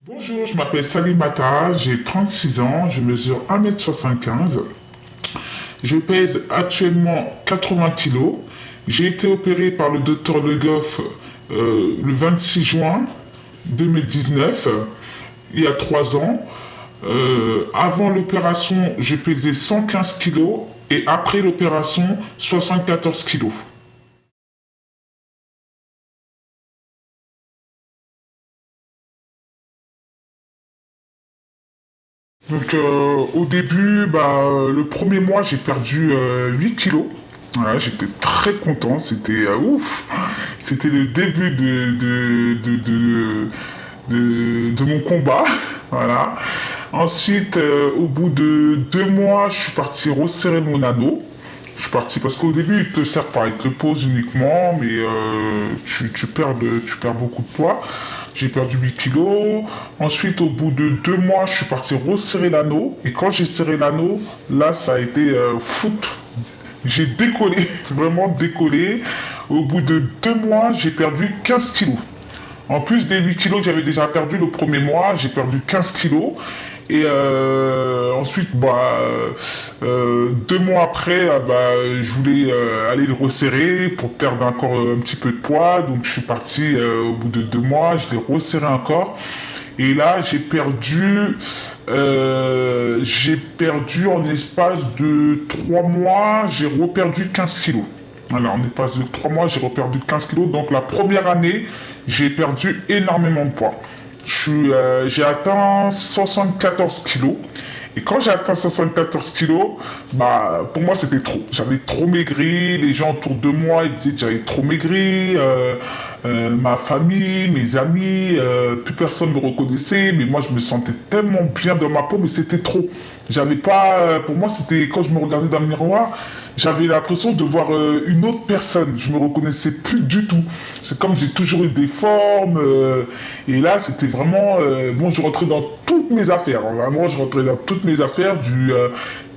Bonjour, je m'appelle Salimata, j'ai 36 ans, je mesure 1,75 m. Je pèse actuellement 80 kilos. J'ai été opéré par le docteur Le Goff le 26 juin 2019, il y a 3 ans. Avant l'opération, je pesais 115 kilos et après l'opération, 74 kilos. Donc au début, le premier mois, j'ai perdu 8 kilos. Voilà, j'étais très content, c'était ouf. C'était le début de mon combat. Voilà. Ensuite, au bout de 2 mois, je suis parti resserrer mon anneau. Je suis parti parce qu'au début, il te sert pas, il te le pose uniquement, mais tu perds beaucoup de poids. J'ai perdu 8 kilos. Ensuite, au bout de 2 mois, je suis parti resserrer l'anneau. Et quand j'ai serré l'anneau, là, ça a été foot. J'ai décollé, vraiment décollé. Au bout de 2 mois, j'ai perdu 15 kilos. En plus des 8 kilos que j'avais déjà perdu le premier mois, j'ai perdu 15 kilos. Et ensuite, 2 mois après, je voulais aller le resserrer pour perdre encore un petit peu de poids. Donc je suis parti au bout de 2 mois, je l'ai resserré encore. Et là, j'ai perdu en espace de 3 mois, j'ai reperdu 15 kilos. Voilà, en espace de 3 mois, j'ai reperdu 15 kilos. Donc la première année, j'ai perdu énormément de poids. J'ai atteint 74 kilos. Et quand j'ai atteint 74 kilos, pour moi c'était trop. J'avais trop maigri, les gens autour de moi ils disaient que j'avais trop maigri, ma famille, mes amis, plus personne me reconnaissait, mais moi je me sentais tellement bien dans ma peau, mais c'était trop. J'avais pas, pour moi c'était quand je me regardais dans le miroir, j'avais l'impression de voir une autre personne. Je me reconnaissais plus du tout. C'est comme j'ai toujours eu des formes. Et là, c'était vraiment... bon, je rentrais dans toutes mes affaires. Vraiment, je rentrais dans toutes mes affaires du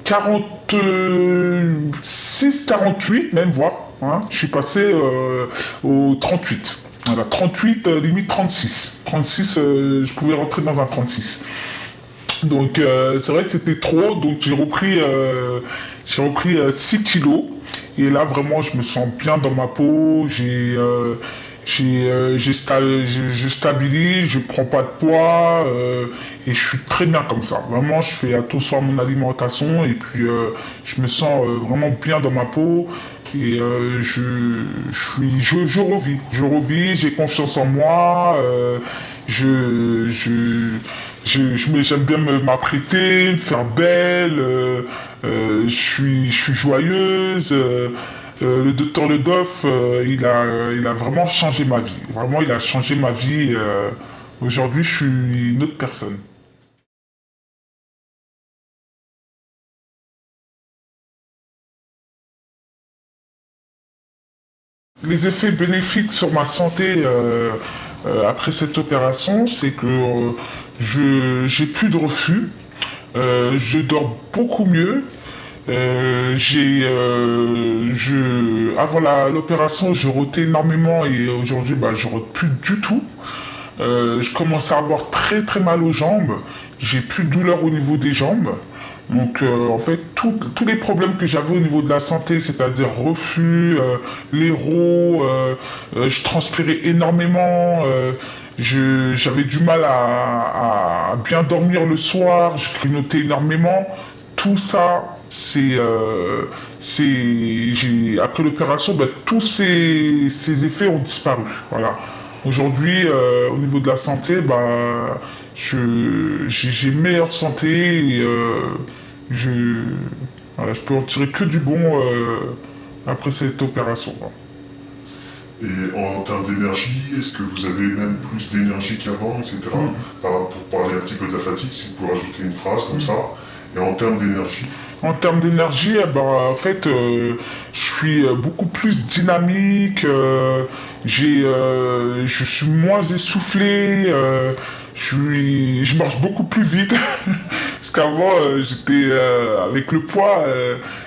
46, 48 même, voire. Hein. Je suis passé au 38. Voilà, 38, limite 36. 36, je pouvais rentrer dans un 36. Donc c'est vrai que c'était trop, donc j'ai repris 6 kilos. Et là vraiment je me sens bien dans ma peau, je stabilise, je prends pas de poids et je suis très bien comme ça. Vraiment je fais attention à mon alimentation et puis je me sens vraiment bien dans ma peau. Et je revis, j'ai confiance en moi, je, je, j'aime bien m'apprêter, me faire belle, je suis joyeuse. Le docteur Le Goff, il a vraiment changé ma vie. Vraiment, il a changé ma vie. Aujourd'hui, je suis une autre personne. Les effets bénéfiques sur ma santé après cette opération, c'est que j'ai plus de reflux, je dors beaucoup mieux. Avant l'opération, je rotais énormément et aujourd'hui, je rote plus du tout. Je commence à avoir très très mal aux jambes. J'ai plus de douleur au niveau des jambes. Donc en fait, tous les problèmes que j'avais au niveau de la santé, c'est-à-dire reflux, l'héro, je transpirais énormément, j'avais du mal à bien dormir le soir, je grignotais énormément. Tout ça, après l'opération, tous ces effets ont disparu. Voilà. Aujourd'hui, au niveau de la santé, j'ai meilleure santé et je, voilà, je peux en tirer que du bon après cette opération, quoi. Et en termes d'énergie, est-ce que vous avez même plus d'énergie qu'avant, etc. Pour parler un petit peu de la fatigue, si vous pouvez rajouter une phrase comme ça. Et en termes d'énergie, En termes d'énergie, en fait, je suis beaucoup plus dynamique, je suis moins essoufflé, je marche beaucoup plus vite. Parce qu'avant, avec le poids,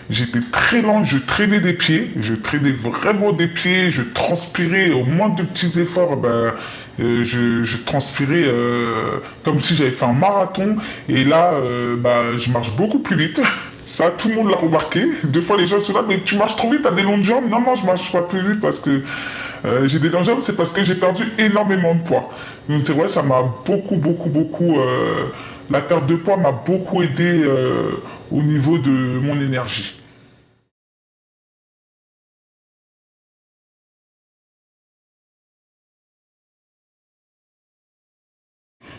j'étais très lent, je traînais des pieds, je traînais vraiment des pieds, je transpirais au moins de petits efforts, Je transpirais comme si j'avais fait un marathon. Et là, je marche beaucoup plus vite. Ça, tout le monde l'a remarqué. Deux fois, les gens sont là, mais tu marches trop vite, t'as des longues jambes. Non, non, je marche pas plus vite parce que j'ai des longues jambes, c'est parce que j'ai perdu énormément de poids. Donc c'est vrai, ça m'a beaucoup. La perte de poids m'a beaucoup aidé au niveau de mon énergie.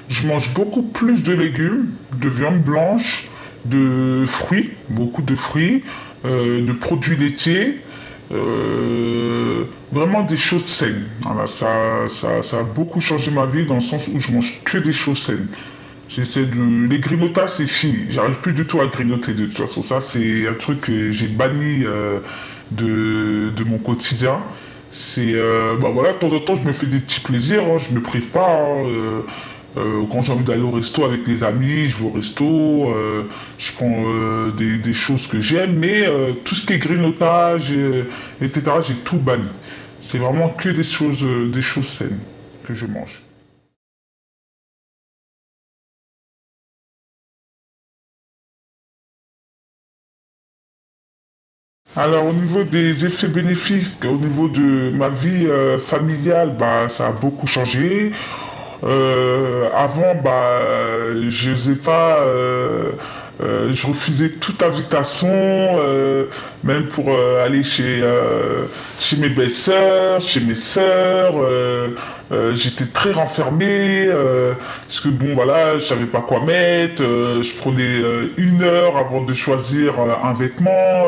Je mange beaucoup plus de légumes, de viande blanche, de fruits, beaucoup de fruits, de produits laitiers, vraiment des choses saines. Voilà, ça a beaucoup changé ma vie dans le sens où je mange que des choses saines. J'essaie de... Les grignotages, c'est fini. J'arrive plus du tout à grignoter de toute façon. Ça, c'est un truc que j'ai banni de mon quotidien. C'est... voilà, de temps en temps, je me fais des petits plaisirs. Hein, je me prive pas. Hein, quand j'ai envie d'aller au resto avec les amis, je vais au resto. Je prends des choses que j'aime. Mais tout ce qui est grignotage, etc., j'ai tout banni. C'est vraiment que des choses saines que je mange. Alors au niveau des effets bénéfiques, au niveau de ma vie familiale, ça a beaucoup changé. Avant, je faisais pas, je refusais toute invitation, même pour aller chez mes belles-sœurs, chez mes sœurs. J'étais très renfermé, parce que bon voilà, je savais pas quoi mettre. Je prenais 1 heure avant de choisir un vêtement,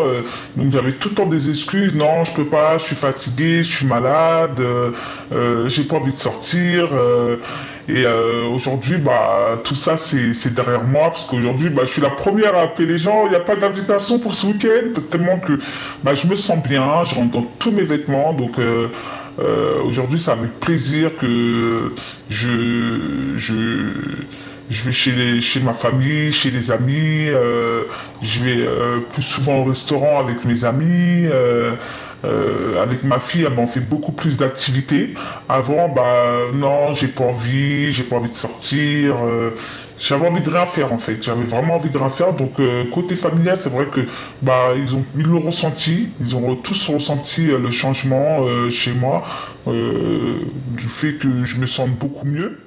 donc j'avais tout le temps des excuses. Non, je peux pas, je suis fatigué, je suis malade, j'ai pas envie de sortir. Aujourd'hui, tout ça, c'est derrière moi, parce qu'aujourd'hui, je suis la première à appeler les gens. Il n'y a pas d'invitation pour ce week-end, tellement que je me sens bien, je rentre dans tous mes vêtements. Donc, aujourd'hui, c'est avec plaisir que je, je vais chez ma famille, chez les amis. Je vais plus souvent au restaurant avec mes amis. Avec ma fille, on fait beaucoup plus d'activités. Avant, non, j'ai pas envie de sortir. J'avais envie de rien faire en fait. J'avais vraiment envie de rien faire. Donc côté familial, c'est vrai que ils l'ont ressenti. Ils ont tous ressenti le changement chez moi, du fait que je me sente beaucoup mieux.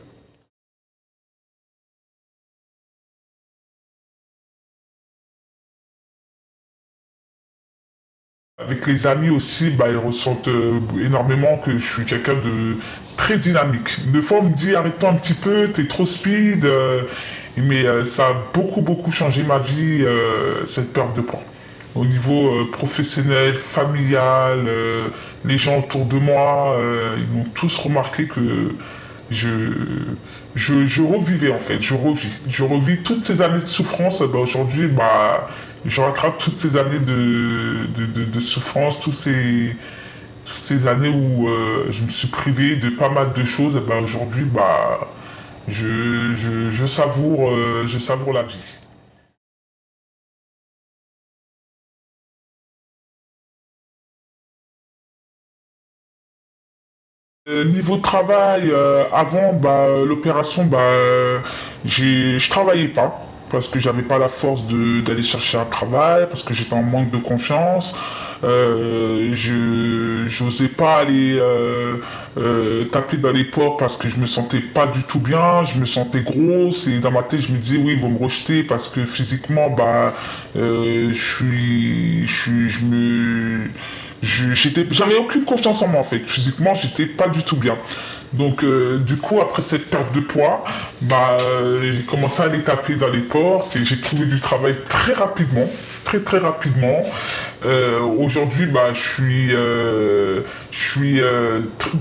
Avec les amis aussi, ils ressentent énormément que je suis quelqu'un de très dynamique. Des fois, on me dit arrête-toi un petit peu, t'es trop speed. Mais ça a beaucoup changé ma vie, cette perte de poids. Au niveau professionnel, familial, les gens autour de moi, ils m'ont tous remarqué que je, je revivais en fait, je revis. Je revis toutes ces années de souffrance. Aujourd'hui, je rattrape toutes ces années de souffrance, toutes ces années où je me suis privé de pas mal de choses. Aujourd'hui, je savoure la vie. Niveau travail, avant l'opération, je travaillais pas parce que j'avais pas la force d'aller chercher un travail, parce que j'étais en manque de confiance. J'osais pas aller taper dans les portes parce que je me sentais pas du tout bien, je me sentais grosse et dans ma tête je me disais oui ils vont me rejeter parce que physiquement j'avais aucune confiance en moi en fait. Physiquement, j'étais pas du tout bien. Donc, du coup, après cette perte de poids, j'ai commencé à aller taper dans les portes et j'ai trouvé du travail très rapidement, très rapidement. Aujourd'hui,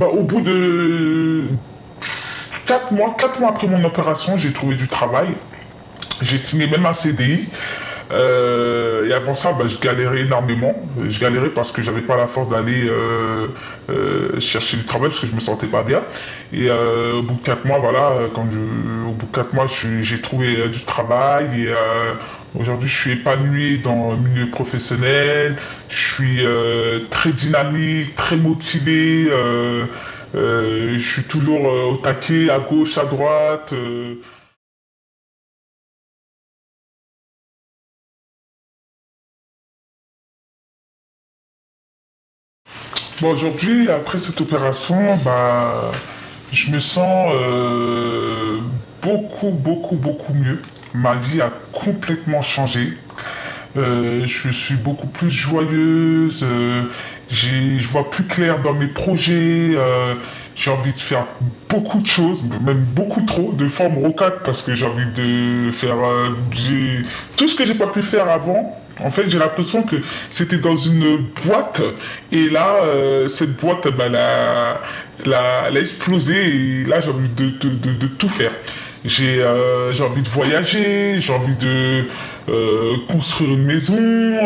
au bout de 4 mois après mon opération, j'ai trouvé du travail. J'ai signé même un CDI. Et avant ça, je galérais énormément. Je galérais parce que j'avais pas la force d'aller chercher du travail parce que je me sentais pas bien. Et au bout de 4 mois, voilà, au bout de 4 mois, j'ai trouvé du travail et aujourd'hui, je suis épanoui dans le milieu professionnel. Je suis très dynamique, très motivé. Je suis toujours au taquet, à gauche, à droite. Bon, aujourd'hui, après cette opération, bah, je me sens beaucoup mieux. Ma vie a complètement changé. Je suis beaucoup plus joyeuse, je vois plus clair dans mes projets, j'ai envie de faire beaucoup de choses, même beaucoup trop, de fois me rocade parce que j'ai envie de faire tout ce que j'ai pas pu faire avant. En fait, j'ai l'impression que c'était dans une boîte et là, cette boîte, bah, elle a explosé et là, j'ai envie de tout faire. J'ai envie de voyager, j'ai envie de construire une maison,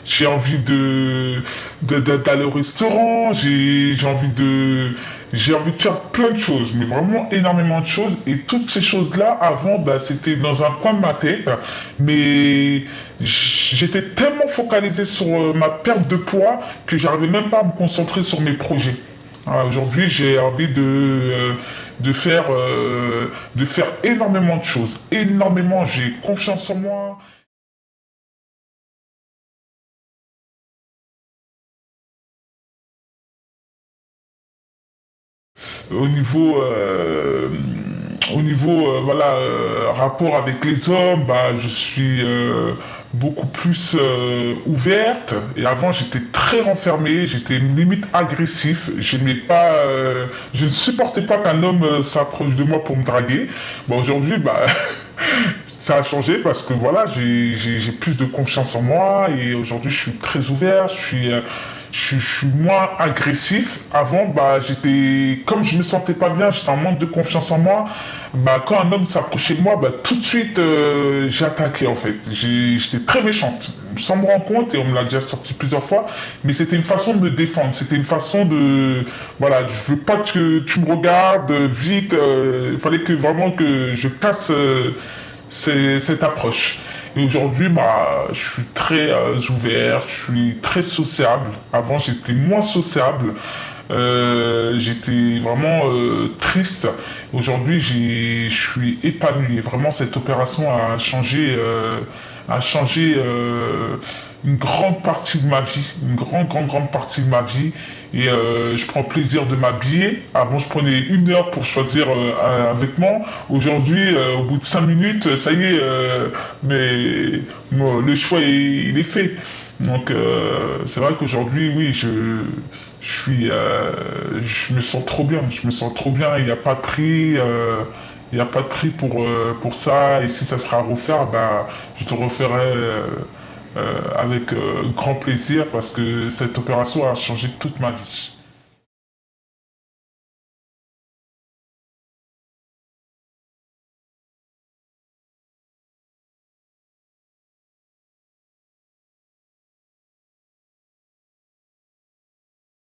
j'ai envie d'aller au restaurant, j'ai envie de faire plein de choses, mais vraiment énormément de choses. Et toutes ces choses-là, avant, bah, c'était dans un coin de ma tête, mais j'étais tellement focalisé sur ma perte de poids que j'arrivais même pas à me concentrer sur mes projets. Ah, aujourd'hui, j'ai envie de faire énormément de choses. Énormément, j'ai confiance en moi. Au niveau, voilà, rapport avec les hommes, bah, je suis beaucoup plus ouverte. Et avant, j'étais très renfermée, j'étais limite agressif. Je ne supportais pas qu'un homme s'approche de moi pour me draguer. Bon, aujourd'hui, bah, ça a changé parce que voilà, j'ai plus de confiance en moi et aujourd'hui, je suis très ouvert. Je suis moins agressif. Avant, bah, comme je me sentais pas bien, j'étais en manque de confiance en moi. Bah, quand un homme s'approchait de moi, bah, tout de suite, j'ai attaqué, en fait. J'étais très méchante, sans me rendre compte, et on me l'a déjà sorti plusieurs fois. Mais c'était une façon de me défendre. C'était une façon de, voilà, je veux pas que tu me regardes vite. Il fallait que vraiment que je casse cette approche. Et aujourd'hui, bah, je suis très ouvert, je suis très sociable. Avant, j'étais moins sociable. J'étais vraiment triste. Aujourd'hui, je suis épanoui. Et vraiment, cette opération a changé une grande partie de ma vie, une grande partie de ma vie. Et je prends plaisir de m'habiller. Avant, je prenais 1 heure pour choisir un vêtement. Aujourd'hui, au bout de 5 minutes, ça y est, le choix il est fait. Donc, c'est vrai qu'aujourd'hui, oui, je me sens trop bien. Je me sens trop bien. Il n'y a pas de prix. Il n'y a pas de prix pour ça. Et si ça sera à refaire, bah, je te referai avec grand plaisir parce que cette opération a changé toute ma vie.